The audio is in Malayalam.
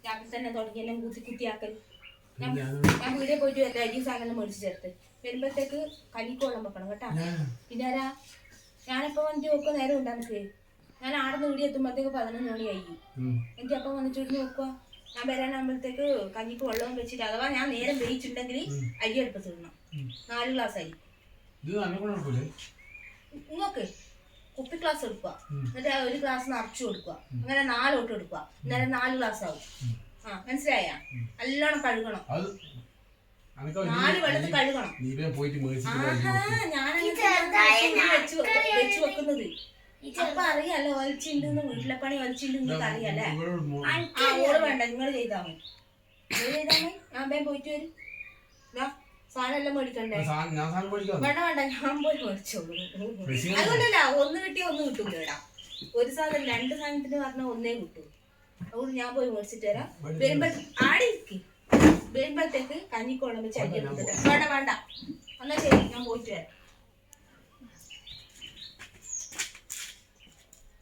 രാവിലെ തന്നെ തുടങ്ങി എല്ലാം കുത്തിയാക്കൽ. ഞാൻ വീടിൽ പോയിട്ട് അരി സാധനം മേടിച്ച് ചേർത്ത് വരുമ്പോഴത്തേക്ക് കഞ്ഞിക്കോളം വെക്കണം കേട്ടാ. പിന്നെ ആരാ ഞാനിപ്പോ വണ്ടി നോക്കുക നേരം ഉണ്ടാകുന്നത്. ഞാൻ ആടുന്ന് വീടി എത്തുമ്പോഴത്തേക്ക് 11 മണിയായി. എനിക്ക് അപ്പം വന്നിട്ട് നോക്കുക ഞാൻ വരാനാകുമ്പോഴത്തേക്ക് കഞ്ഞിക്ക് വെള്ളവും വെച്ചിട്ട് അഥവാ ഞാൻ നേരം വേവിച്ചിട്ടുണ്ടെങ്കിൽ അരി അടുപ്പത്ത് ഇടണം. 4 ഗ്ലാസ് അരി നിങ്ങൾക്ക് കുപ്പി ഗ്ലാസ് എടുക്കുക. എന്നിട്ട് 1 ഗ്ലാസ് നിറച്ചു കൊടുക്കുക. അങ്ങനെ 4 തൊട്ട് എടുക്കുക. അന്നേരം 4 ഗ്ലാസ് ആവും. മനസ്സിലായ? നല്ലോണം കഴുകണം. 4 വെള്ളത്തിൽ കഴുകണം. വെച്ച് വെക്കുന്നത് അപ്പൊ അറിയാലോ. വലിച്ചിണ്ടെന്ന് വീട്ടിലെ പണി വലിച്ചിണ്ടെന്ന് അറിയാലേ. ഓള് വേണ്ട, നിങ്ങൾ ചെയ്താൽ മതി. ഞാൻ വേഗം പോയിട്ട് വരും. സാധനം എല്ലാം മേടിക്കണ്ടേ? വേണ്ട വേണ്ട, ഞാൻ പോയി മേടിച്ചോളൂ. അതുകൊണ്ടല്ല, ഒന്ന് കിട്ടിയ ഒന്ന് കിട്ടൂല. ഇവിടെ ഒരു സാധനം 2 സാധനത്തിന് പറഞ്ഞാൽ ഒന്നേ കിട്ടൂ. അതുകൊണ്ട് ഞാൻ പോയി മേടിച്ചിട്ട് വരാം. വരുമ്പോഴത്തേക്ക് കഞ്ഞിക്കോളം വെച്ച് അരി എടുത്തിട്ട് വേണ്ട വേണ്ട. എന്നാ ശരി, ഞാൻ പോയിട്ട് വരാം.